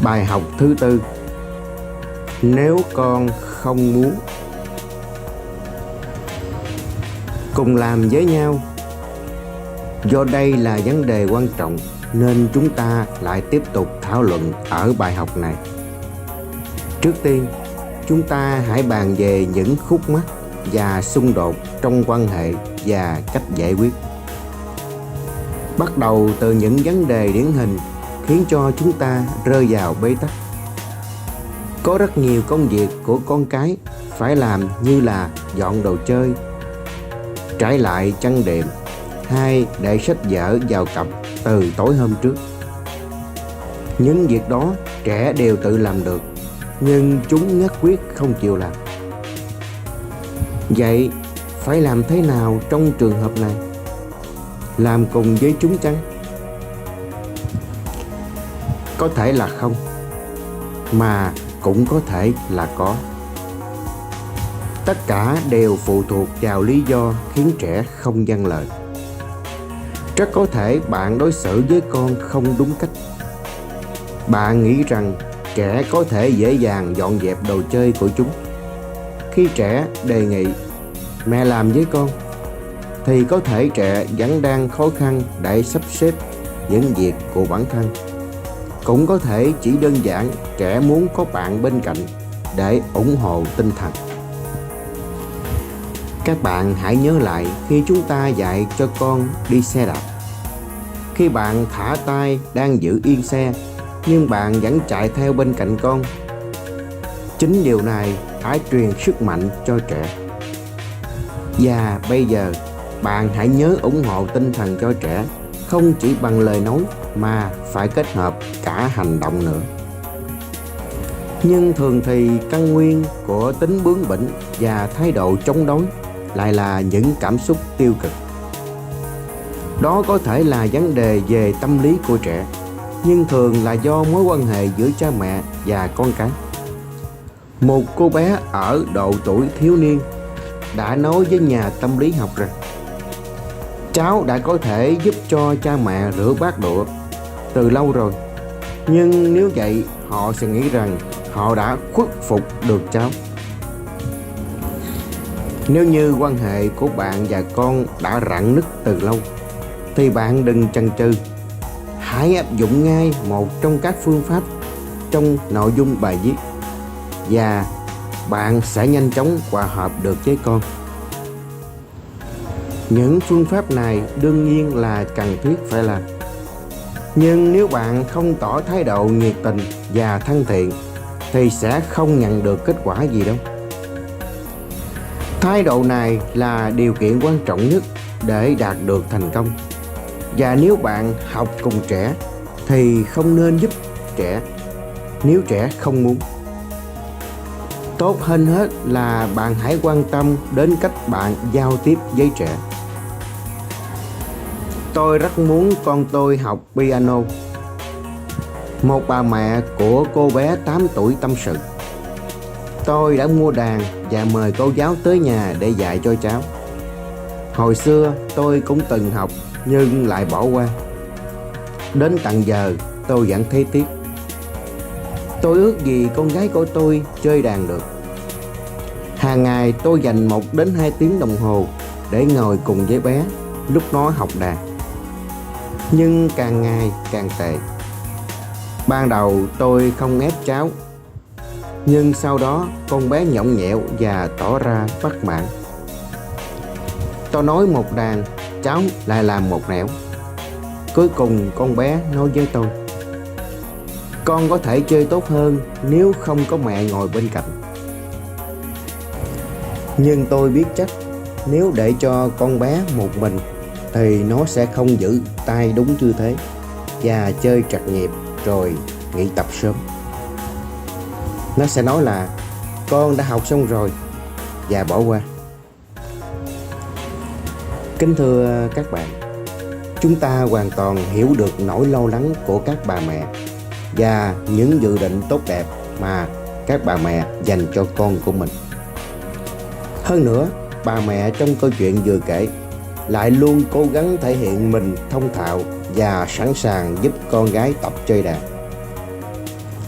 Bài học thứ tư: nếu con không muốn. Cùng làm với nhau. Do đây là vấn đề quan trọng nên chúng ta lại tiếp tục thảo luận ở bài học này. Trước tiên, chúng ta hãy bàn về những khúc mắc và xung đột trong quan hệ và cách giải quyết. Bắt đầu từ những vấn đề điển hình khiến cho chúng ta rơi vào bế tắc. Có rất nhiều công việc của con cái phải làm, như là dọn đồ chơi, trải lại chăn đệm hay để sách vở vào cặp từ tối hôm trước. Những việc đó trẻ đều tự làm được, nhưng chúng nhất quyết không chịu làm. Vậy phải làm thế nào trong trường hợp này? Làm cùng với chúng chăng? Có thể là không, mà cũng có thể là có. Tất cả đều phụ thuộc vào lý do khiến trẻ không vâng lời. Rất có thể bạn đối xử với con không đúng cách. Bạn nghĩ rằng trẻ có thể dễ dàng dọn dẹp đồ chơi của chúng. Khi trẻ đề nghị mẹ làm với con, thì có thể trẻ vẫn đang khó khăn để sắp xếp những việc của bản thân. Cũng có thể chỉ đơn giản trẻ muốn có bạn bên cạnh để ủng hộ tinh thần. Các bạn hãy nhớ lại khi chúng ta dạy cho con đi xe đạp. Khi bạn thả tay đang giữ yên xe, nhưng bạn vẫn chạy theo bên cạnh con. Chính điều này phải truyền sức mạnh cho trẻ. Và bây giờ, bạn hãy nhớ ủng hộ tinh thần cho trẻ, không chỉ bằng lời nói mà phải kết hợp cả hành động nữa. Nhưng thường thì căn nguyên của tính bướng bỉnh và thái độ chống đối lại là những cảm xúc tiêu cực. Đó có thể là vấn đề về tâm lý của trẻ, nhưng thường là do mối quan hệ giữa cha mẹ và con cái. Một cô bé ở độ tuổi thiếu niên đã nói với nhà tâm lý học rằng cháu đã có thể giúp cho cha mẹ rửa bát đũa từ lâu rồi, nhưng nếu vậy họ sẽ nghĩ rằng họ đã khuất phục được cháu. Nếu như quan hệ của bạn và con đã rạn nứt từ lâu, thì bạn đừng chần chừ. Hãy áp dụng ngay một trong các phương pháp trong nội dung bài viết, và bạn sẽ nhanh chóng hòa hợp được với con. Những phương pháp này đương nhiên là cần thiết phải làm. Nhưng nếu bạn không tỏ thái độ nhiệt tình và thân thiện, thì sẽ không nhận được kết quả gì đâu. Thái độ này là điều kiện quan trọng nhất để đạt được thành công. Và nếu bạn học cùng trẻ, thì không nên giúp trẻ nếu trẻ không muốn. Tốt hơn hết là bạn hãy quan tâm đến cách bạn giao tiếp với trẻ. Tôi rất muốn con tôi học piano. Một bà mẹ của cô bé 8 tuổi tâm sự. Tôi đã mua đàn và mời cô giáo tới nhà để dạy cho cháu. Hồi xưa tôi cũng từng học nhưng lại bỏ qua. Đến tận giờ tôi vẫn thấy tiếc. Tôi ước gì con gái của tôi chơi đàn được. Hàng ngày tôi dành 1 đến 2 tiếng đồng hồ để ngồi cùng với bé lúc nó học đàn. Nhưng càng ngày càng tệ. Ban đầu tôi không ép cháu, nhưng sau đó con bé nhõng nhẽo và tỏ ra bất mãn. Tôi nói một đàn, cháu lại làm một nẻo. Cuối cùng con bé nói với tôi: con có thể chơi tốt hơn nếu không có mẹ ngồi bên cạnh. Nhưng tôi biết chắc nếu để cho con bé một mình thì nó sẽ không giữ tay đúng tư thế và chơi trật nhịp rồi nghỉ tập sớm. Nó sẽ nói là con đã học xong rồi và bỏ qua. Kính thưa các bạn, chúng ta hoàn toàn hiểu được nỗi lo lắng của các bà mẹ và những dự định tốt đẹp mà các bà mẹ dành cho con của mình. Hơn nữa, bà mẹ trong câu chuyện vừa kể lại luôn cố gắng thể hiện mình thông thạo và sẵn sàng giúp con gái tập chơi đàn.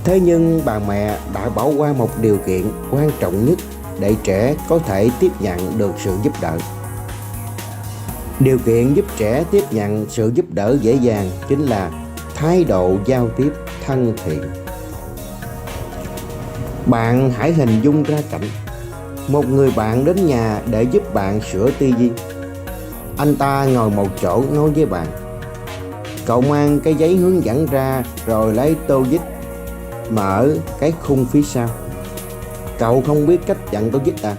Thế nhưng bà mẹ đã bỏ qua một điều kiện quan trọng nhất để trẻ có thể tiếp nhận được sự giúp đỡ. Điều kiện giúp trẻ tiếp nhận sự giúp đỡ dễ dàng chính là thái độ giao tiếp thân thiện. Bạn hãy hình dung ra cảnh một người bạn đến nhà để giúp bạn sửa tivi. Anh ta ngồi một chỗ nói với bạn. Cậu mang cái giấy hướng dẫn ra rồi lấy tô vít mở cái khung phía sau. Cậu không biết cách dặn tô vít à?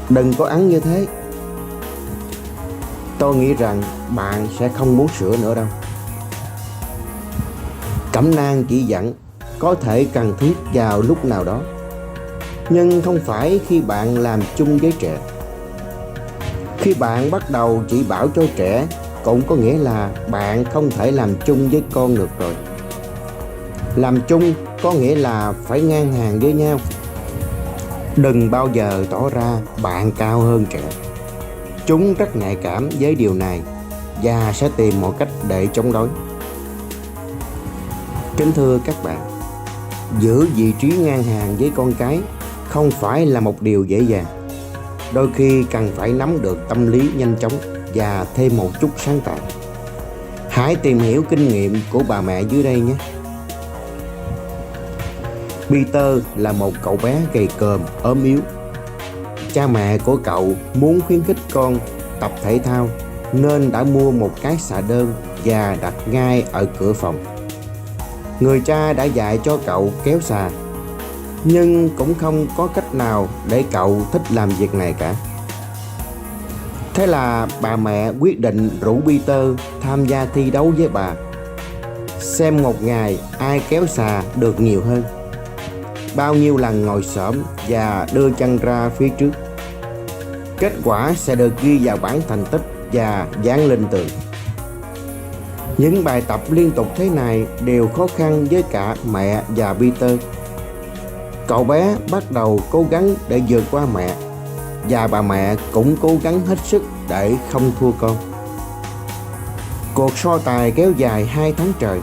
Đừng có ắn như thế. Tôi nghĩ rằng bạn sẽ không muốn sửa nữa đâu. Cẩm nang chỉ dẫn có thể cần thiết vào lúc nào đó, nhưng không phải khi bạn làm chung với trẻ. Khi bạn bắt đầu chỉ bảo cho trẻ cũng có nghĩa là bạn không thể làm chung với con được rồi. Làm chung có nghĩa là phải ngang hàng với nhau. Đừng bao giờ tỏ ra bạn cao hơn trẻ. Chúng rất nhạy cảm với điều này và sẽ tìm mọi cách để chống đối. Kính thưa các bạn, giữ vị trí ngang hàng với con cái không phải là một điều dễ dàng. Đôi khi cần phải nắm được tâm lý nhanh chóng và thêm một chút sáng tạo. Hãy tìm hiểu kinh nghiệm của bà mẹ dưới đây nhé. Peter là một cậu bé gầy còm, ốm yếu. Cha mẹ của cậu muốn khuyến khích con tập thể thao nên đã mua một cái xà đơn và đặt ngay ở cửa phòng. Người cha đã dạy cho cậu kéo xà, nhưng cũng không có cách nào để cậu thích làm việc này cả. Thế là bà mẹ quyết định rủ Peter tham gia thi đấu với bà, xem một ngày ai kéo xà được nhiều hơn, bao nhiêu lần ngồi xổm và đưa chân ra phía trước. Kết quả sẽ được ghi vào bảng thành tích và dán lên tường. Những bài tập liên tục thế này đều khó khăn với cả mẹ và Peter. Cậu bé bắt đầu cố gắng để vượt qua mẹ, và bà mẹ cũng cố gắng hết sức để không thua con. Cuộc so tài kéo dài 2 tháng trời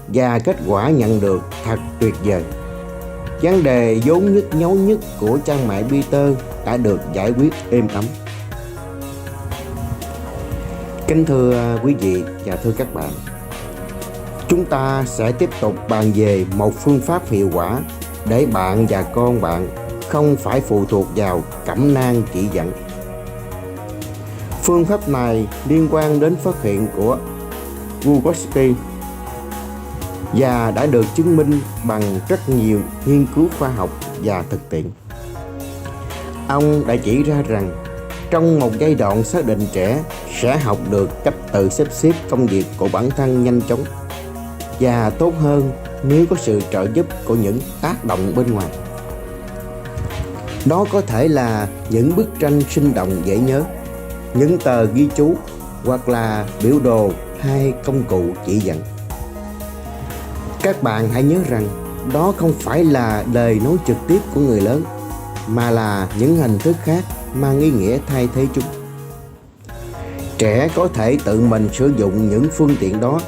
và kết quả nhận được thật tuyệt vời. Vấn đề vốn nhức nhối nhất của cha mẹ Peter đã được giải quyết êm ấm. Kính thưa quý vị và thưa các bạn, chúng ta sẽ tiếp tục bàn về một phương pháp hiệu quả để bạn và con bạn không phải phụ thuộc vào cẩm nang chỉ dẫn. Phương pháp này liên quan đến phát hiện của Vygotsky và đã được chứng minh bằng rất nhiều nghiên cứu khoa học và thực tiễn. Ông đã chỉ ra rằng trong một giai đoạn xác định trẻ sẽ học được cách tự sắp xếp công việc của bản thân nhanh chóng và tốt hơn nếu có sự trợ giúp của những tác động bên ngoài. Đó có thể là những bức tranh sinh động dễ nhớ, những tờ ghi chú hoặc là biểu đồ hay công cụ chỉ dẫn. Các bạn hãy nhớ rằng đó không phải là lời nói trực tiếp của người lớn, mà là những hình thức khác mang ý nghĩa thay thế chúng. Trẻ có thể tự mình sử dụng những phương tiện đó,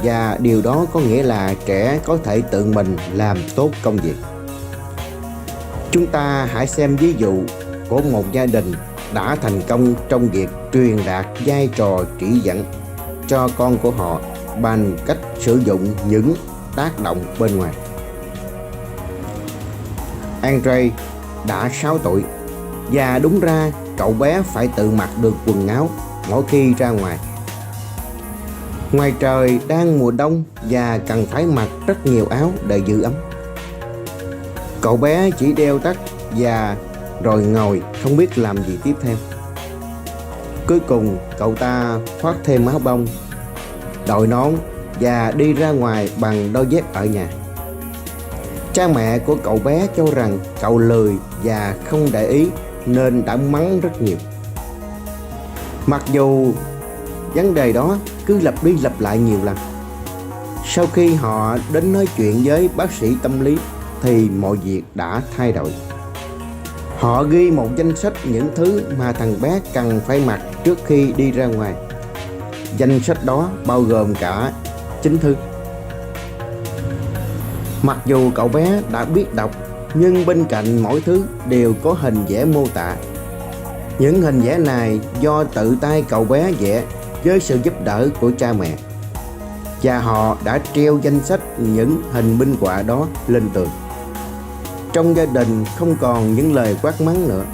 và điều đó có nghĩa là trẻ có thể tự mình làm tốt công việc. Chúng ta hãy xem ví dụ của một gia đình đã thành công trong việc truyền đạt vai trò chỉ dẫn cho con của họ bằng cách sử dụng những tác động bên ngoài. Andre đã 6 tuổi và đúng ra cậu bé phải tự mặc được quần áo mỗi khi ra ngoài. Ngoài trời đang mùa đông và cần phải mặc rất nhiều áo để giữ ấm. Cậu bé chỉ đeo tất và rồi ngồi không biết làm gì tiếp theo. Cuối cùng cậu ta khoác thêm áo bông, đội nón và đi ra ngoài bằng đôi dép ở nhà. Cha mẹ của cậu bé cho rằng cậu lười và không để ý nên đã mắng rất nhiều. Mặc dù vấn đề đó cứ lặp đi lặp lại nhiều lần. Sau khi họ đến nói chuyện với bác sĩ tâm lý thì mọi việc đã thay đổi. Họ ghi một danh sách những thứ mà thằng bé cần phải mặc trước khi đi ra ngoài. Danh sách đó bao gồm cả 9 thứ. Mặc dù cậu bé đã biết đọc, nhưng bên cạnh mỗi thứ đều có hình vẽ mô tả. Những hình vẽ này do tự tay cậu bé vẽ với sự giúp đỡ của cha mẹ, và họ đã treo danh sách những hình minh họa đó lên tường. Trong gia đình không còn những lời quát mắng nữa,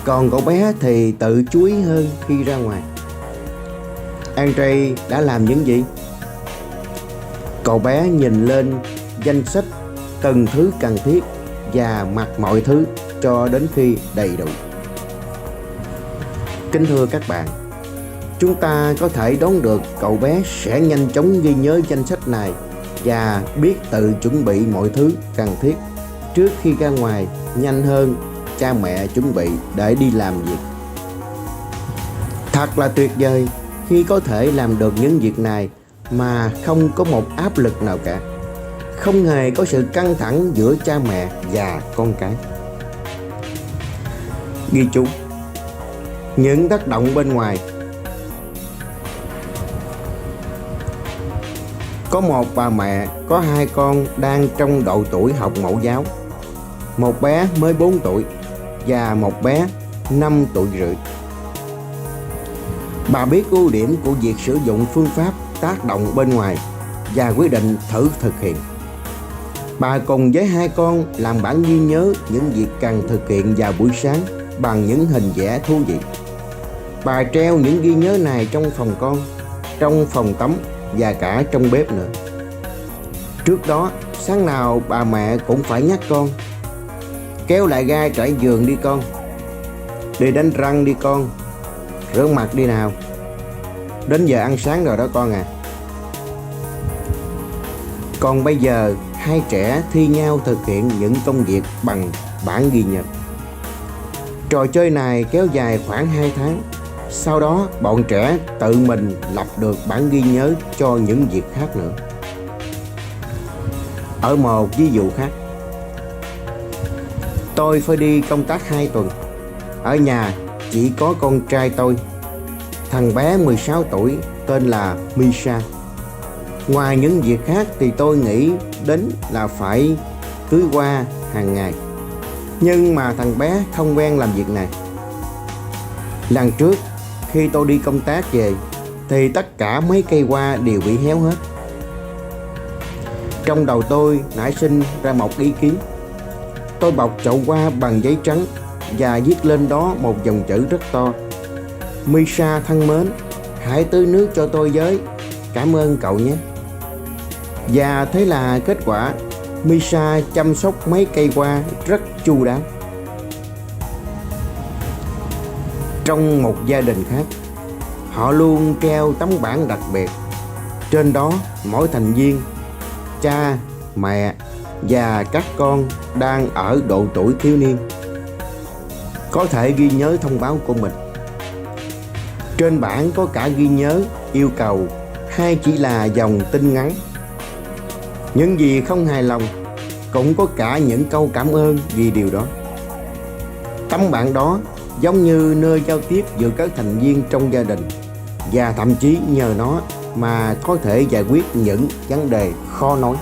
còn cậu bé thì tự chú ý hơn khi ra ngoài. Andre đã làm những gì? Cậu bé nhìn lên danh sách từng thứ cần thiết và mặc mọi thứ cho đến khi đầy đủ. Kính thưa các bạn, chúng ta có thể đoán được cậu bé sẽ nhanh chóng ghi nhớ danh sách này và biết tự chuẩn bị mọi thứ cần thiết trước khi ra ngoài, nhanh hơn cha mẹ chuẩn bị để đi làm việc. Thật là tuyệt vời khi có thể làm được những việc này mà không có một áp lực nào cả, không hề có sự căng thẳng giữa cha mẹ và con cái. Ghi chú: những tác động bên ngoài. Có một bà mẹ có hai con đang trong độ tuổi học mẫu giáo. Một bé mới 4 tuổi và một bé 5 tuổi rưỡi. Bà biết ưu điểm của việc sử dụng phương pháp tác động bên ngoài và quyết định thử thực hiện. Bà cùng với hai con làm bản ghi nhớ những việc cần thực hiện vào buổi sáng bằng những hình vẽ thú vị. Bà treo những ghi nhớ này trong phòng con, trong phòng tắm và cả trong bếp nữa. Trước đó, sáng nào bà mẹ cũng phải nhắc con: kéo lại ga trải giường đi con, đi đánh răng đi con, rửa mặt đi nào, đến giờ ăn sáng rồi đó con à. Còn bây giờ, hai trẻ thi nhau thực hiện những công việc bằng bản ghi nhớ. Trò chơi này kéo dài khoảng 2 tháng. Sau đó, bọn trẻ tự mình lập được bản ghi nhớ cho những việc khác nữa. Ở một ví dụ khác, tôi phải đi công tác 2 tuần. Ở nhà chỉ có con trai tôi, thằng bé 16 tuổi tên là Misha. Ngoài những việc khác thì tôi nghĩ đến là phải tưới hoa hàng ngày. Nhưng mà thằng bé không quen làm việc này. Lần trước khi tôi đi công tác về thì tất cả mấy cây hoa đều bị héo hết. Trong đầu tôi nảy sinh ra một ý kiến. Tôi bọc chậu hoa bằng giấy trắng và viết lên đó một dòng chữ rất to: Misha thân mến, hãy tưới nước cho tôi với, cảm ơn cậu nhé. Và thế là kết quả, Misha chăm sóc mấy cây hoa rất chu đáo. Trong một gia đình khác, họ luôn treo tấm bảng đặc biệt. Trên đó mỗi thành viên, cha, mẹ và các con đang ở độ tuổi thiếu niên có thể ghi nhớ thông báo của mình. Trên bảng có cả ghi nhớ, yêu cầu hay chỉ là dòng tin ngắn. Những gì không hài lòng, cũng có cả những câu cảm ơn vì điều đó. Tấm bảng đó giống như nơi giao tiếp giữa các thành viên trong gia đình, và thậm chí nhờ nó mà có thể giải quyết những vấn đề khó nói.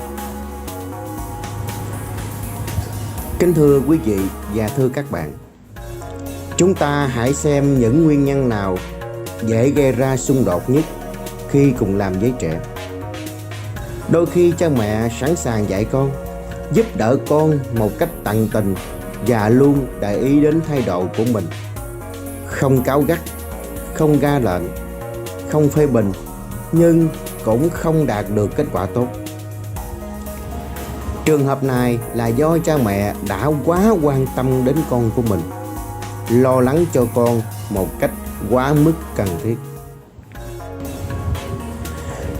Kính thưa quý vị và thưa các bạn, chúng ta hãy xem những nguyên nhân nào dễ gây ra xung đột nhất khi cùng làm với trẻ. Đôi khi cha mẹ sẵn sàng dạy con, giúp đỡ con một cách tận tình và luôn để ý đến thái độ của mình. Không cáu gắt, không ra lệnh, không phê bình, nhưng cũng không đạt được kết quả tốt. Trường hợp này là do cha mẹ đã quá quan tâm đến con của mình, lo lắng cho con một cách quá mức cần thiết.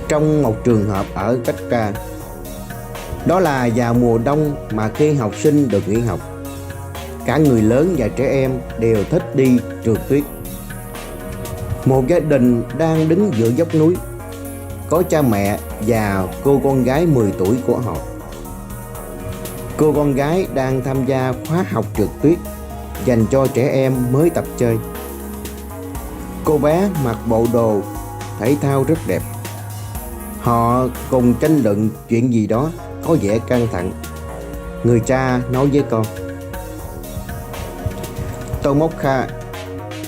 Trong một trường hợp ở cách ca, đó là vào mùa đông mà khi học sinh được nghỉ học, cả người lớn và trẻ em đều thích đi trượt tuyết. Một gia đình đang đứng giữa dốc núi, có cha mẹ và cô con gái 10 tuổi của họ. Cô con gái đang tham gia khóa học trượt tuyết dành cho trẻ em mới tập chơi. Cô bé mặc bộ đồ thể thao rất đẹp. Họ cùng tranh luận chuyện gì đó có vẻ căng thẳng. Người cha nói với con: Tomokha,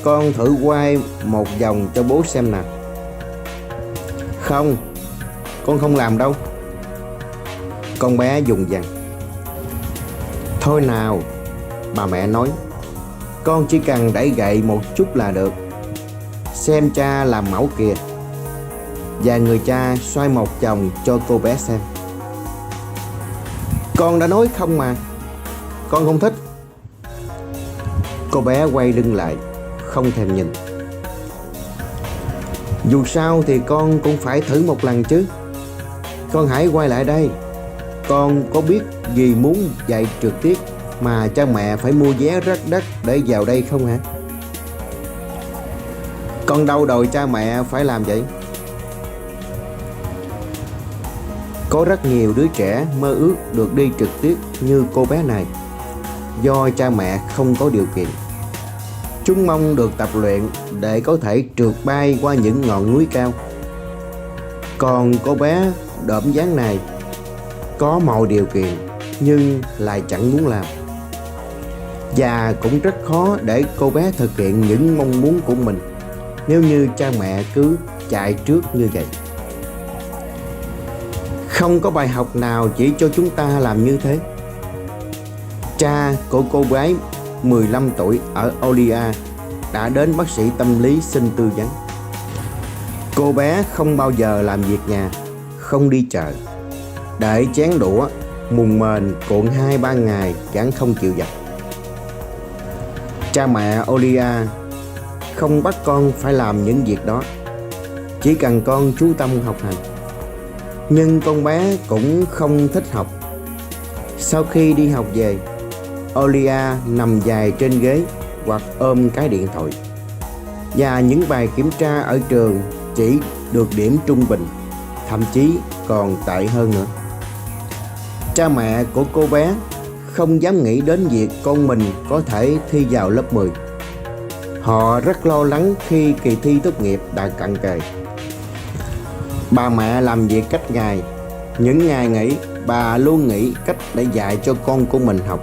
con thử quay một vòng cho bố xem nào. Không, con không làm đâu, con bé dùng dằng. Thôi nào, bà mẹ nói, con chỉ cần đẩy gậy một chút là được. Xem cha làm mẫu kìa. Và người cha xoay một vòng cho cô bé xem. Con đã nói không mà, con không thích. Cô bé quay lưng lại, không thèm nhìn. Dù sao thì con cũng phải thử một lần chứ. Con hãy quay lại đây. Con có biết vì muốn dạy trượt tuyết mà cha mẹ phải mua vé rất đắt để vào đây không hả? Con đâu đòi cha mẹ phải làm vậy. Có rất nhiều đứa trẻ mơ ước được đi trượt tuyết như cô bé này. Do cha mẹ không có điều kiện, chúng mong được tập luyện để có thể trượt bay qua những ngọn núi cao. Còn cô bé đỡm dáng này có mọi điều kiện nhưng lại chẳng muốn làm. Và cũng rất khó để cô bé thực hiện những mong muốn của mình nếu như cha mẹ cứ chạy trước như vậy. Không có bài học nào chỉ cho chúng ta làm như thế. Cha của cô gái 15 tuổi ở Olia đã đến bác sĩ tâm lý xin tư vấn. Cô bé không bao giờ làm việc nhà, không đi chợ, để chén đũa mùng mền cuộn 2-3 ngày chẳng không chịu giặt. Cha mẹ Olia không bắt con phải làm những việc đó, chỉ cần con chú tâm học hành. Nhưng con bé cũng không thích học. Sau khi đi học về, Olia nằm dài trên ghế hoặc ôm cái điện thoại. Và những bài kiểm tra ở trường chỉ được điểm trung bình, thậm chí còn tệ hơn nữa. Cha mẹ của cô bé không dám nghĩ đến việc con mình có thể thi vào lớp 10. Họ rất lo lắng khi kỳ thi tốt nghiệp đã cận kề. Bà mẹ làm việc cách ngày. Những ngày nghỉ, bà luôn nghĩ cách để dạy cho con của mình học.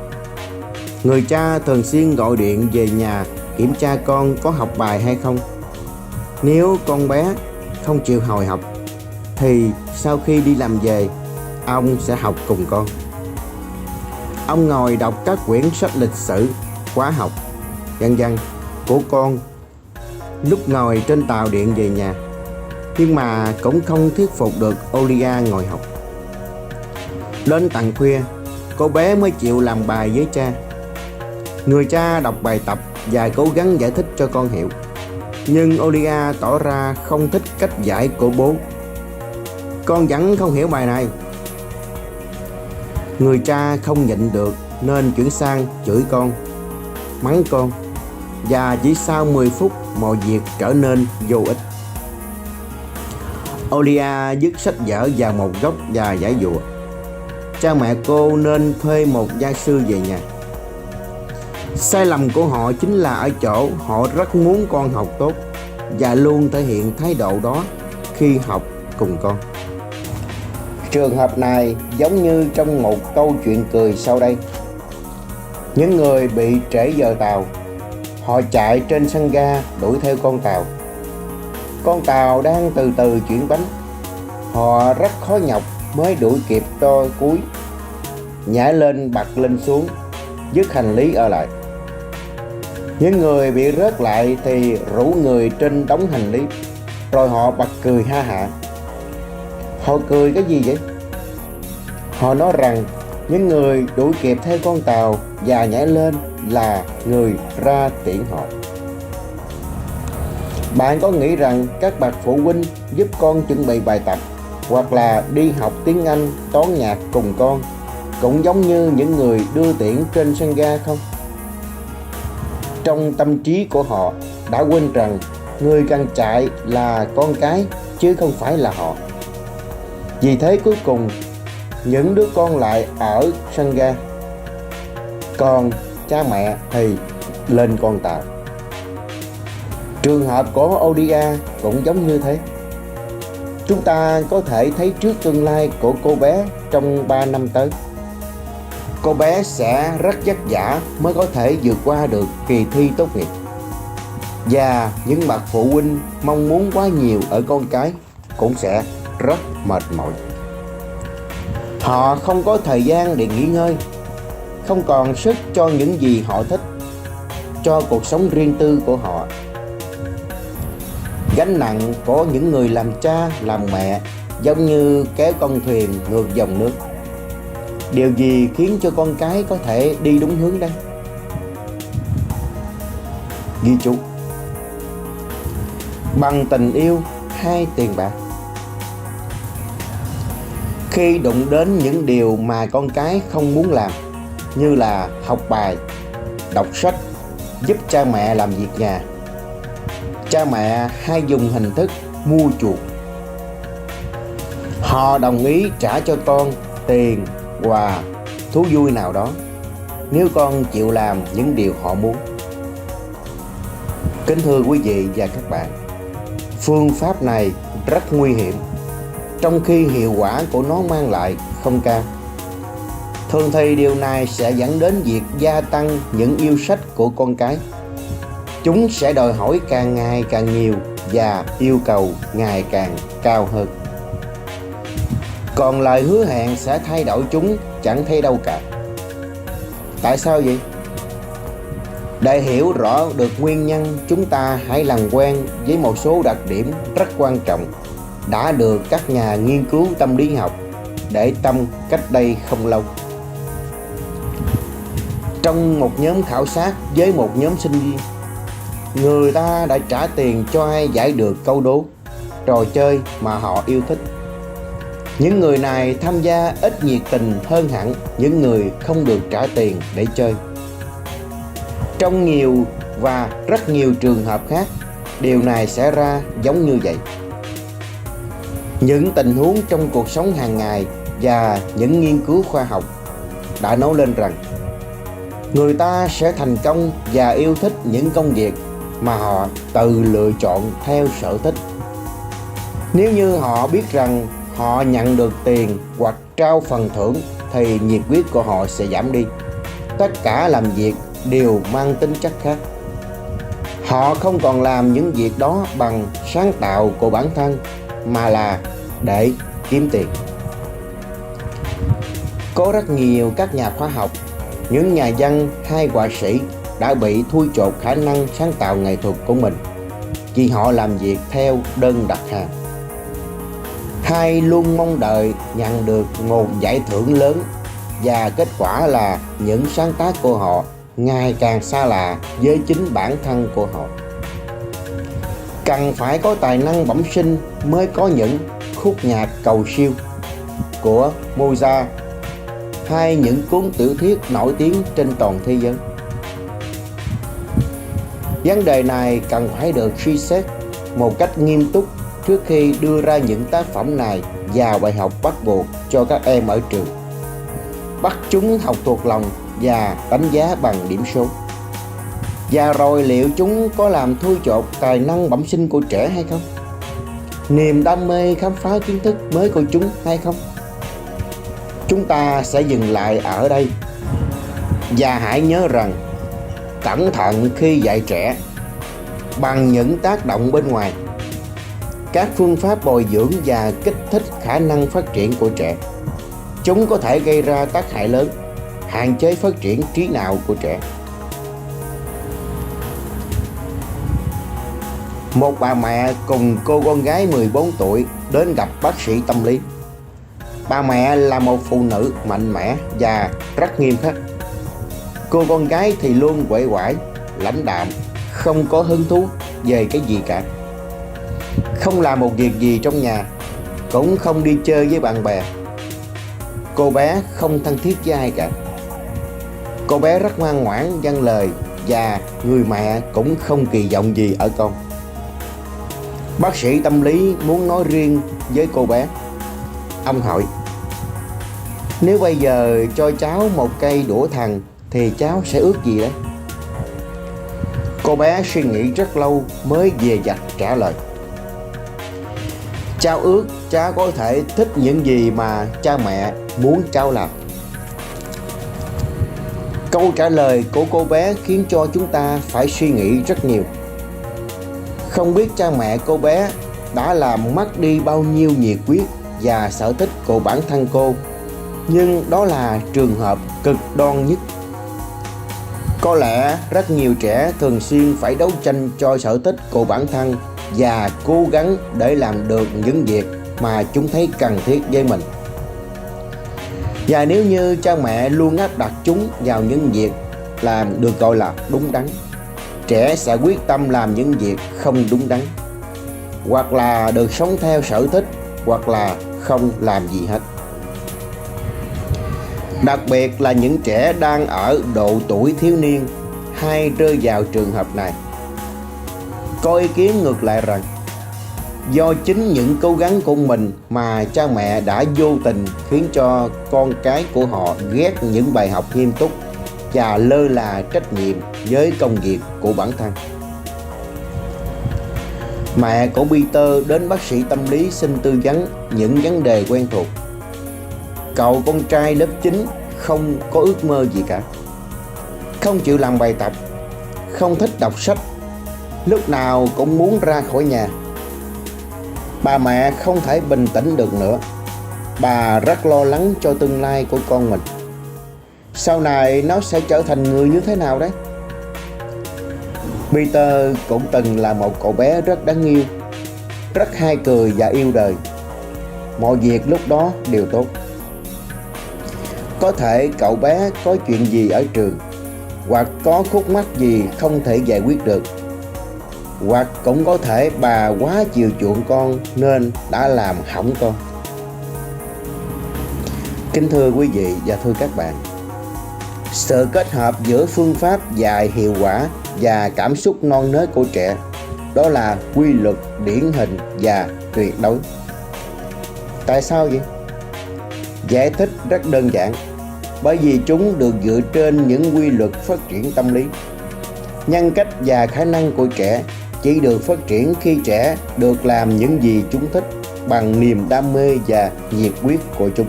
Người cha thường xuyên gọi điện về nhà kiểm tra con có học bài hay không. Nếu con bé không chịu hồi học thì sau khi đi làm về, ông sẽ học cùng con. Ông ngồi đọc các quyển sách lịch sử, khóa học, vân vân của con lúc ngồi trên tàu điện về nhà. Nhưng mà cũng không thuyết phục được Olia ngồi học. Đến tận khuya, cô bé mới chịu làm bài với cha. Người cha đọc bài tập và cố gắng giải thích cho con hiểu. Nhưng Olia tỏ ra không thích cách giải của bố. Con vẫn không hiểu bài này. Người cha không nhịn được nên chuyển sang chửi con, mắng con. Và chỉ sau 10 phút mọi việc trở nên vô ích. Olia dứt sách vở vào một góc và giải dụa. Cha mẹ cô nên thuê một gia sư về nhà. Sai lầm của họ chính là ở chỗ họ rất muốn con học tốt và luôn thể hiện thái độ đó khi học cùng con. Trường hợp này giống như trong một câu chuyện cười sau đây. Những người bị trễ giờ tàu, họ chạy trên sân ga đuổi theo con tàu. Con tàu đang từ từ chuyển bánh. Họ rất khó nhọc mới đuổi kịp to cuối, nhảy lên bật lên xuống, dứt hành lý ở lại. Những người bị rớt lại thì rủ người trên đống hành lý, rồi họ bật cười ha hả. Họ cười cái gì vậy? Họ nói rằng những người đuổi kịp theo con tàu và nhảy lên là người ra tiễn họ. Bạn có nghĩ rằng các bậc phụ huynh giúp con chuẩn bị bài tập hoặc là đi học tiếng Anh, toán nhạc cùng con cũng giống như những người đưa tiễn trên sân ga không? Trong tâm trí của họ đã quên rằng người cần chạy là con cái chứ không phải là họ. Vì thế cuối cùng những đứa con lại ở sân ga, còn cha mẹ thì lên con tàu. Trường hợp của Odia cũng giống như thế. Chúng ta có thể thấy trước tương lai của cô bé trong 3 năm tới. Cô bé sẽ rất vất vả mới có thể vượt qua được kỳ thi tốt nghiệp. Và những bậc phụ huynh mong muốn quá nhiều ở con cái cũng sẽ rất mệt mỏi. Họ không có thời gian để nghỉ ngơi, không còn sức cho những gì họ thích, cho cuộc sống riêng tư của họ. Gánh nặng của những người làm cha, làm mẹ giống như kéo con thuyền ngược dòng nước. Điều gì khiến cho con cái có thể đi đúng hướng đây? Ghi chú: bằng tình yêu hay tiền bạc. Khi đụng đến những điều mà con cái không muốn làm, như là học bài, đọc sách, giúp cha mẹ làm việc nhà, cha mẹ hay dùng hình thức mua chuộc. Họ đồng ý trả cho con tiền, quà, thú vui nào đó nếu con chịu làm những điều họ muốn. Kính thưa quý vị và các bạn, phương pháp này rất nguy hiểm, trong khi hiệu quả của nó mang lại không cao. Thường thì điều này sẽ dẫn đến việc gia tăng những yêu sách của con cái. Chúng sẽ đòi hỏi càng ngày càng nhiều và yêu cầu ngày càng cao hơn. Còn lời hứa hẹn sẽ thay đổi chúng chẳng thấy đâu cả. Tại sao vậy? Để hiểu rõ được nguyên nhân, chúng ta hãy làm quen với một số đặc điểm rất quan trọng đã được các nhà nghiên cứu tâm lý học để tâm cách đây không lâu. Trong một nhóm khảo sát với một nhóm sinh viên, người ta đã trả tiền cho ai giải được câu đố, trò chơi mà họ yêu thích. Những người này tham gia ít nhiệt tình hơn hẳn những người không được trả tiền để chơi. Trong nhiều và rất nhiều trường hợp khác, điều này xảy ra giống như vậy. Những tình huống trong cuộc sống hàng ngày và những nghiên cứu khoa học đã nói lên rằng người ta sẽ thành công và yêu thích những công việc mà họ tự lựa chọn theo sở thích. Nếu như họ biết rằng họ nhận được tiền hoặc trao phần thưởng thì nhiệt huyết của họ sẽ giảm đi. Tất cả làm việc đều mang tính chất khác. Họ không còn làm những việc đó bằng sáng tạo của bản thân mà là để kiếm tiền. Có rất nhiều các nhà khoa học, những nhà văn hay họa sĩ đã bị thui chột khả năng sáng tạo nghệ thuật của mình vì họ làm việc theo đơn đặt hàng, hay luôn mong đợi nhận được một giải thưởng lớn, và kết quả là những sáng tác của họ ngày càng xa lạ với chính bản thân của họ. Cần phải có tài năng bẩm sinh mới có những khúc nhạc cầu siêu của Mozart hay những cuốn tiểu thuyết nổi tiếng trên toàn thế giới. Vấn đề này cần phải được suy xét một cách nghiêm túc trước khi đưa ra những tác phẩm này vào bài học bắt buộc cho các em ở trường. Bắt chúng học thuộc lòng và đánh giá bằng điểm số. Và rồi liệu chúng có làm thui chột tài năng bẩm sinh của trẻ hay không? Niềm đam mê khám phá kiến thức mới của chúng hay không? Chúng ta sẽ dừng lại ở đây. Và hãy nhớ rằng, cẩn thận khi dạy trẻ bằng những tác động bên ngoài. Các phương pháp bồi dưỡng và kích thích khả năng phát triển của trẻ. Chúng có thể gây ra tác hại lớn, hạn chế phát triển trí não của trẻ. Một bà mẹ cùng cô con gái 14 tuổi đến gặp bác sĩ tâm lý. Bà mẹ là một phụ nữ mạnh mẽ và rất nghiêm khắc. Cô con gái thì luôn uể oải, lãnh đạm, không có hứng thú về cái gì cả. Không làm một việc gì trong nhà, cũng không đi chơi với bạn bè. Cô bé không thân thiết với ai cả. Cô bé rất ngoan ngoãn, vâng lời và người mẹ cũng không kỳ vọng gì ở con. Bác sĩ tâm lý muốn nói riêng với cô bé. Ông hỏi: nếu bây giờ cho cháu một cây đũa thần thì cháu sẽ ước gì đấy? Cô bé suy nghĩ rất lâu mới dè dặt trả lời: Cháu ước cháu có thể thích những gì mà cha mẹ muốn cháu làm. Câu trả lời của cô bé khiến cho chúng ta phải suy nghĩ rất nhiều. Không biết cha mẹ cô bé đã làm mất đi bao nhiêu nhiệt huyết và sở thích của bản thân cô, nhưng đó là trường hợp cực đoan nhất. Có lẽ rất nhiều trẻ thường xuyên phải đấu tranh cho sở thích của bản thân và cố gắng để làm được những việc mà chúng thấy cần thiết với mình. Và nếu như cha mẹ luôn áp đặt chúng vào những việc làm được gọi là đúng đắn, trẻ sẽ quyết tâm làm những việc không đúng đắn, hoặc là được sống theo sở thích, hoặc là không làm gì hết. Đặc biệt là những trẻ đang ở độ tuổi thiếu niên hay rơi vào trường hợp này. Có ý kiến ngược lại rằng do chính những cố gắng của mình mà cha mẹ đã vô tình khiến cho con cái của họ ghét những bài học nghiêm túc và lơ là trách nhiệm với công việc của bản thân. Mẹ của Peter đến bác sĩ tâm lý xin tư vấn những vấn đề quen thuộc. Cậu con trai lớp 9 không có ước mơ gì cả, không chịu làm bài tập, không thích đọc sách, lúc nào cũng muốn ra khỏi nhà. Bà mẹ không thể bình tĩnh được nữa. Bà rất lo lắng cho tương lai của con mình. Sau này nó sẽ trở thành người như thế nào đấy? Peter cũng từng là một cậu bé rất đáng yêu, rất hay cười và yêu đời. Mọi việc lúc đó đều tốt. Có thể cậu bé có chuyện gì ở trường, hoặc có khúc mắc gì không thể giải quyết được, hoặc cũng có thể bà quá chiều chuộng con nên đã làm hỏng con. Kính thưa quý vị và thưa các bạn, sự kết hợp giữa phương pháp dạy hiệu quả và cảm xúc non nớt của trẻ, đó là quy luật điển hình và tuyệt đối. Tại sao vậy? Giải thích rất đơn giản, bởi vì chúng được dựa trên những quy luật phát triển tâm lý. Nhân cách và khả năng của trẻ chỉ được phát triển khi trẻ được làm những gì chúng thích bằng niềm đam mê và nhiệt huyết của chúng.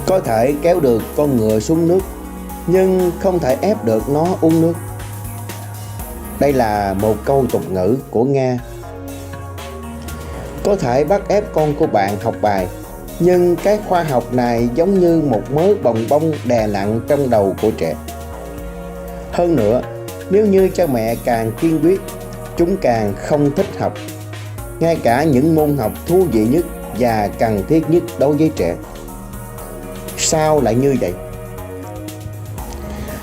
Có thể kéo được con ngựa xuống nước, nhưng không thể ép được nó uống nước. Đây là một câu tục ngữ của Nga. Có thể bắt ép con của bạn học bài, nhưng cái khoa học này giống như một mớ bồng bông đè nặng trong đầu của trẻ. Hơn nữa, nếu như cha mẹ càng kiên quyết, chúng càng không thích học, ngay cả những môn học thú vị nhất và cần thiết nhất đối với trẻ. Sao lại như vậy?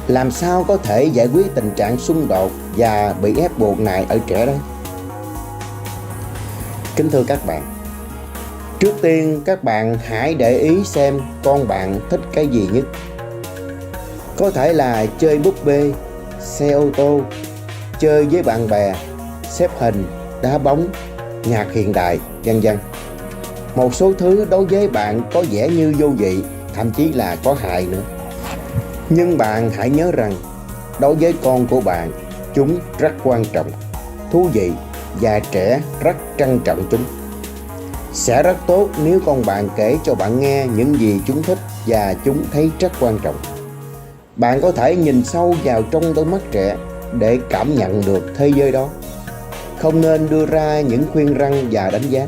Làm sao có thể giải quyết tình trạng xung đột và bị ép buộc này ở trẻ đây? Kính thưa các bạn, trước tiên các bạn hãy để ý xem con bạn thích cái gì nhất. Có thể là chơi búp bê, xe ô tô, chơi với bạn bè, xếp hình, đá bóng, nhạc hiện đại, vân vân. Một số thứ đối với bạn có vẻ như vô vị, thậm chí là có hại nữa. Nhưng bạn hãy nhớ rằng, đối với con của bạn, chúng rất quan trọng, thú vị và trẻ rất trân trọng chúng. Sẽ rất tốt nếu con bạn kể cho bạn nghe những gì chúng thích và chúng thấy rất quan trọng. Bạn có thể nhìn sâu vào trong đôi mắt trẻ để cảm nhận được thế giới đó. Không nên đưa ra những khuyên răn và đánh giá.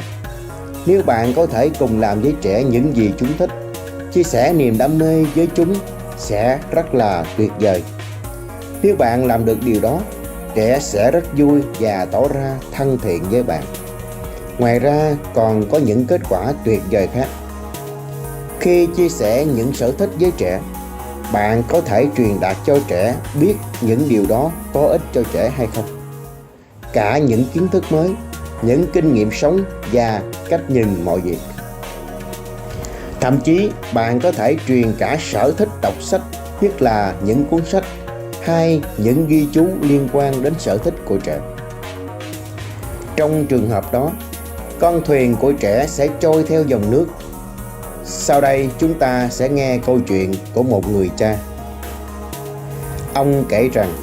Nếu bạn có thể cùng làm với trẻ những gì chúng thích, chia sẻ niềm đam mê với chúng sẽ rất là tuyệt vời. Nếu bạn làm được điều đó, trẻ sẽ rất vui và tỏ ra thân thiện với bạn. Ngoài ra còn có những kết quả tuyệt vời khác. Khi chia sẻ những sở thích với trẻ, bạn có thể truyền đạt cho trẻ biết những điều đó có ích cho trẻ hay không. Cả những kiến thức mới, những kinh nghiệm sống và cách nhìn mọi việc. Thậm chí bạn có thể truyền cả sở thích đọc sách, nhất là những cuốn sách hay những ghi chú liên quan đến sở thích của trẻ. Trong trường hợp đó, con thuyền của trẻ sẽ trôi theo dòng nước. Sau đây chúng ta sẽ nghe câu chuyện của một người cha. Ông kể rằng,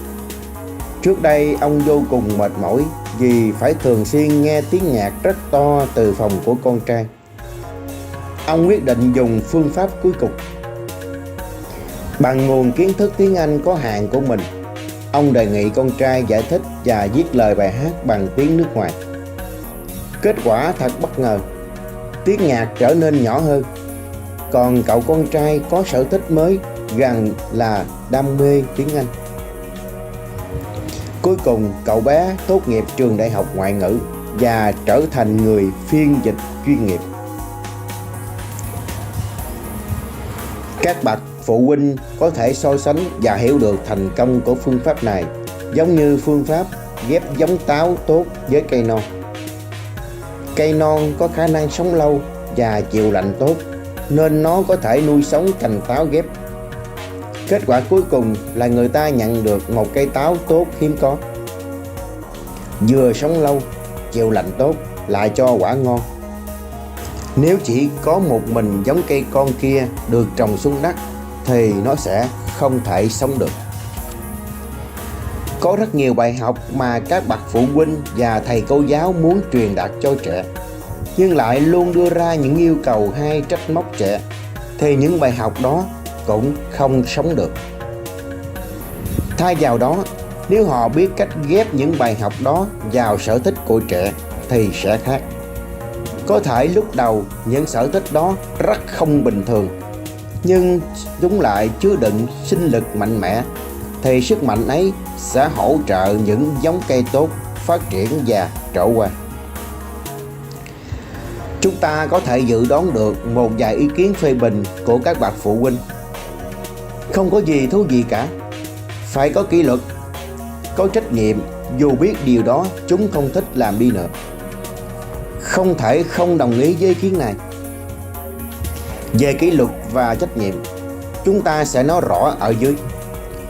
Trước đây ông vô cùng mệt mỏi vì phải thường xuyên nghe tiếng nhạc rất to từ phòng của con trai. Ông quyết định dùng phương pháp cuối cùng. Bằng nguồn kiến thức tiếng Anh có hạn của mình, ông đề nghị con trai giải thích và viết lời bài hát bằng tiếng nước ngoài. Kết quả thật bất ngờ, tiếng nhạc trở nên nhỏ hơn. Còn cậu con trai có sở thích mới, gần là đam mê tiếng Anh. Cuối cùng cậu bé tốt nghiệp trường đại học ngoại ngữ và trở thành người phiên dịch chuyên nghiệp. Các bậc phụ huynh có thể so sánh và hiểu được thành công của phương pháp này giống như phương pháp ghép giống táo tốt với cây non. Cây non có khả năng sống lâu và chịu lạnh tốt, nên nó có thể nuôi sống cành táo ghép. Kết quả cuối cùng là người ta nhận được một cây táo tốt hiếm có, vừa sống lâu, chịu lạnh tốt, lại cho quả ngon. Nếu chỉ có một mình giống cây con kia được trồng xuống đất thì nó sẽ không thể sống được. Có rất nhiều bài học mà các bậc phụ huynh và thầy cô giáo muốn truyền đạt cho trẻ, nhưng lại luôn đưa ra những yêu cầu hay trách móc trẻ, thì những bài học đó cũng không sống được. Thay vào đó, nếu họ biết cách ghép những bài học đó vào sở thích của trẻ thì sẽ khác. Có thể lúc đầu những sở thích đó rất không bình thường, nhưng chúng lại chứa đựng sinh lực mạnh mẽ, thì sức mạnh ấy sẽ hỗ trợ những giống cây tốt phát triển và trổ qua. Chúng ta có thể dự đoán được một vài ý kiến phê bình của các bậc phụ huynh. Không có gì thú vị cả, phải có kỷ luật, có trách nhiệm dù biết điều đó chúng không thích làm đi nữa. Không thể không đồng ý với ý kiến này. Về kỷ luật và trách nhiệm, chúng ta sẽ nói rõ ở dưới.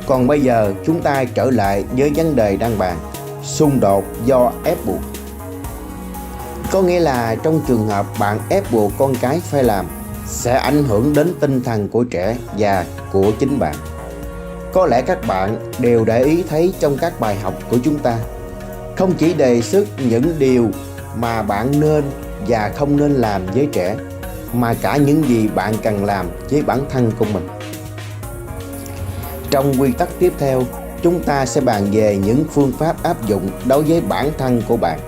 Còn bây giờ chúng ta trở lại với vấn đề đang bàn, xung đột do ép buộc. Có nghĩa là trong trường hợp bạn ép buộc con cái phải làm, sẽ ảnh hưởng đến tinh thần của trẻ và của chính bạn. Có lẽ các bạn đều để ý thấy trong các bài học của chúng ta, không chỉ đề xuất những điều mà bạn nên và không nên làm với trẻ, mà cả những gì bạn cần làm với bản thân của mình. Trong quy tắc tiếp theo, chúng ta sẽ bàn về những phương pháp áp dụng đối với bản thân của bạn.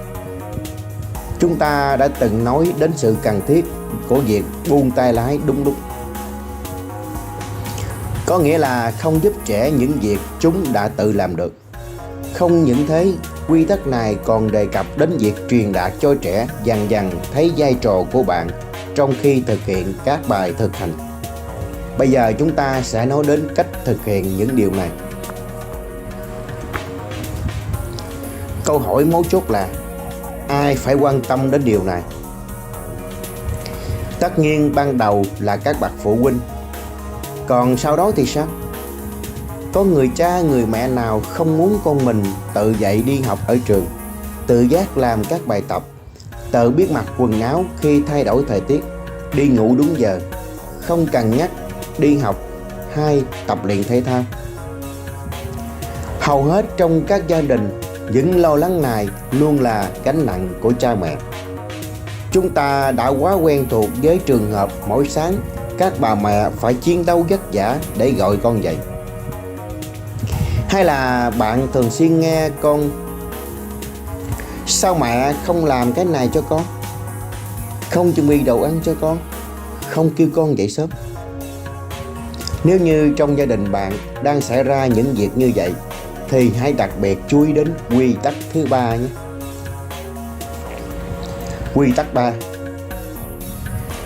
Chúng ta đã từng nói đến sự cần thiết của việc buông tay lái đúng lúc. Có nghĩa là không giúp trẻ những việc chúng đã tự làm được. Không những thế, quy tắc này còn đề cập đến việc truyền đạt cho trẻ dần dần thấy vai trò của bạn trong khi thực hiện các bài thực hành. Bây giờ chúng ta sẽ nói đến cách thực hiện những điều này. Câu hỏi mấu chốt là ai phải quan tâm đến điều này? Tất nhiên ban đầu là các bậc phụ huynh. Còn sau đó thì sao? Có người cha, người mẹ nào không muốn con mình tự dậy đi học ở trường, tự giác làm các bài tập, tự biết mặc quần áo khi thay đổi thời tiết, đi ngủ đúng giờ, không cần nhắc, đi học hay tập luyện thể thao? Hầu hết trong các gia đình, những lo lắng này luôn là gánh nặng của cha mẹ. Chúng ta đã quá quen thuộc với trường hợp mỗi sáng các bà mẹ phải chiến đấu vất vả để gọi con dậy. Hay là bạn thường xuyên nghe con: sao mẹ không làm cái này cho con, không chuẩn bị đồ ăn cho con, không kêu con dậy sớm? Nếu như trong gia đình bạn đang xảy ra những việc như vậy, thì hãy đặc biệt chú ý đến quy tắc thứ 3 nhé. Quy tắc 3: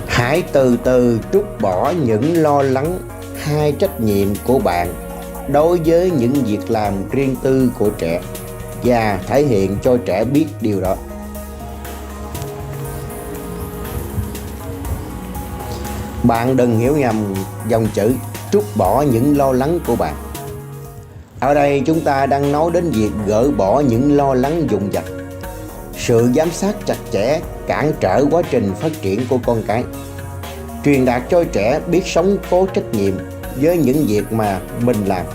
hãy từ từ trút bỏ những lo lắng hay trách nhiệm của bạn đối với những việc làm riêng tư của trẻ và thể hiện cho trẻ biết điều đó. Bạn đừng hiểu nhầm dòng chữ trút bỏ những lo lắng của bạn. Ở đây chúng ta đang nói đến việc gỡ bỏ những lo lắng dồn dập, sự giám sát chặt chẽ cản trở quá trình phát triển của con cái. Truyền đạt cho trẻ biết sống có trách nhiệm với những việc mà mình làm.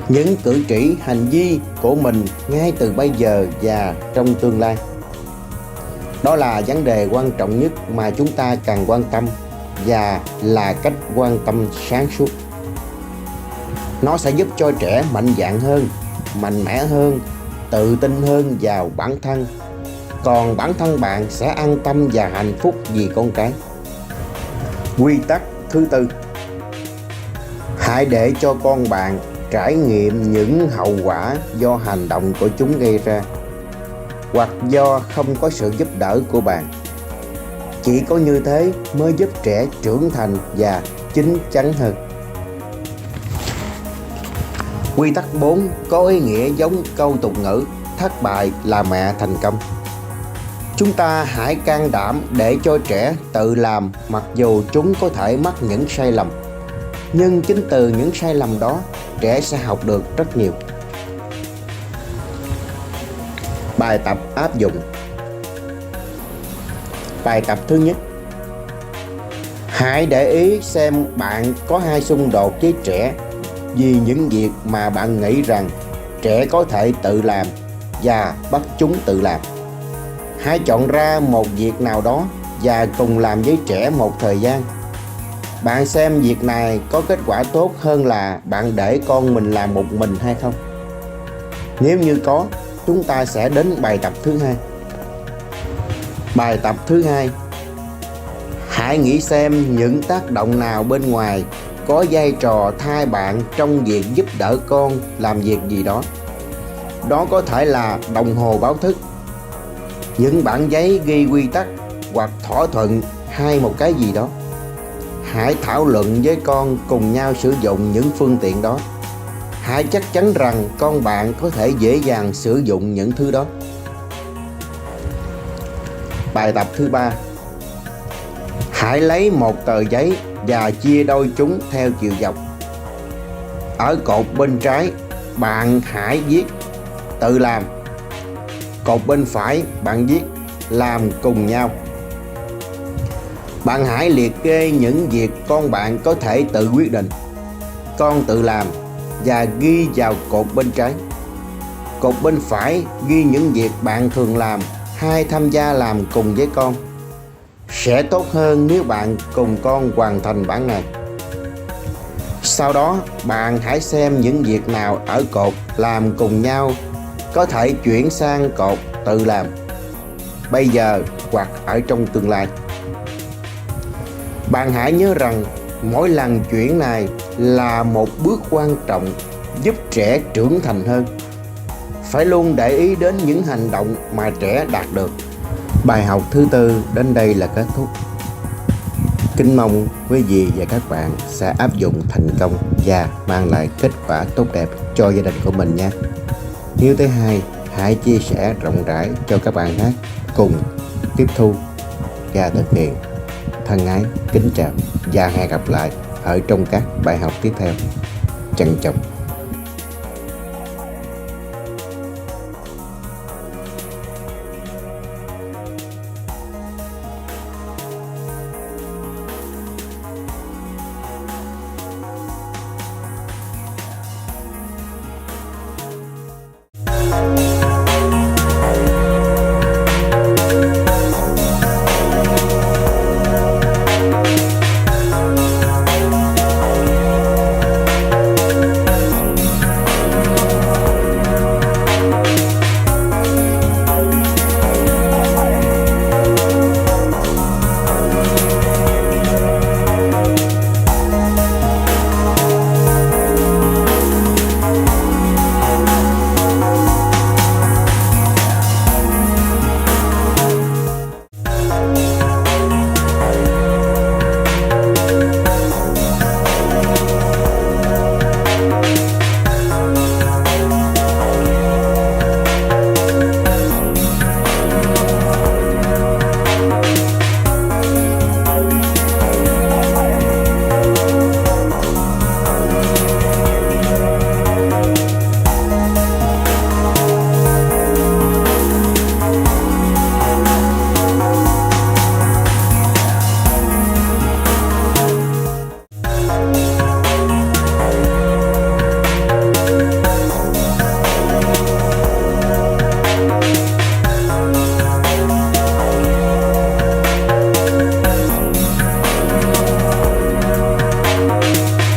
những cử chỉ hành vi của mình ngay từ bây giờ và trong tương lai. Đó là vấn đề quan trọng nhất mà chúng ta cần quan tâm, và là cách quan tâm sáng suốt. Nó sẽ giúp cho trẻ mạnh dạn hơn, mạnh mẽ hơn, tự tin hơn vào bản thân. Còn bản thân bạn sẽ an tâm và hạnh phúc vì con cái. Quy tắc thứ tư: hãy để cho con bạn trải nghiệm những hậu quả do hành động của chúng gây ra, hoặc do không có sự giúp đỡ của bạn. Chỉ có như thế mới giúp trẻ trưởng thành và chín chắn hơn. Quy tắc 4 có ý nghĩa giống câu tục ngữ thất bại là mẹ thành công. Chúng ta hãy can đảm để cho trẻ tự làm, mặc dù chúng có thể mắc những sai lầm. Nhưng chính từ những sai lầm đó, trẻ sẽ học được rất nhiều. Bài tập áp dụng. Bài tập thứ nhất: hãy để ý xem bạn có hay xung đột với trẻ vì những việc mà bạn nghĩ rằng trẻ có thể tự làm và bắt chúng tự làm. Hãy chọn ra một việc nào đó và cùng làm với trẻ một thời gian. Bạn xem việc này có kết quả tốt hơn là bạn để con mình làm một mình hay không. Nếu như có, chúng ta sẽ đến bài tập thứ hai. Bài tập thứ hai: hãy nghĩ xem những tác động nào bên ngoài có vai trò thay bạn trong việc giúp đỡ con làm việc gì đó. Đó có thể là đồng hồ báo thức, những bản giấy ghi quy tắc, hoặc thỏa thuận hay một cái gì đó. Hãy thảo luận với con cùng nhau sử dụng những phương tiện đó. Hãy chắc chắn rằng con bạn có thể dễ dàng sử dụng những thứ đó. Bài tập thứ ba: hãy lấy một tờ giấy và chia đôi chúng theo chiều dọc. Ở cột bên trái, bạn hãy viết tự làm. Cột bên phải, bạn viết làm cùng nhau. Bạn hãy liệt kê những việc con bạn có thể tự quyết định, con tự làm, và ghi vào cột bên trái. Cột bên phải ghi những việc bạn thường làm hay tham gia làm cùng với con. Sẽ tốt hơn nếu bạn cùng con hoàn thành bản này. Sau đó, bạn hãy xem những việc nào ở cột làm cùng nhau có thể chuyển sang cột tự làm, bây giờ hoặc ở trong tương lai. Bạn hãy nhớ rằng mỗi lần chuyển này là một bước quan trọng giúp trẻ trưởng thành hơn. Phải luôn để ý đến những hành động mà trẻ đạt được. Bài học thứ tư đến đây là kết thúc. Kính mong quý vị và các bạn sẽ áp dụng thành công và mang lại kết quả tốt đẹp cho gia đình của mình nha. Nếu thấy hay, hãy chia sẻ rộng rãi cho các bạn khác cùng tiếp thu và thực hiện. Thân ái, kính chào và hẹn gặp lại ở trong các bài học tiếp theo. Trân trọng.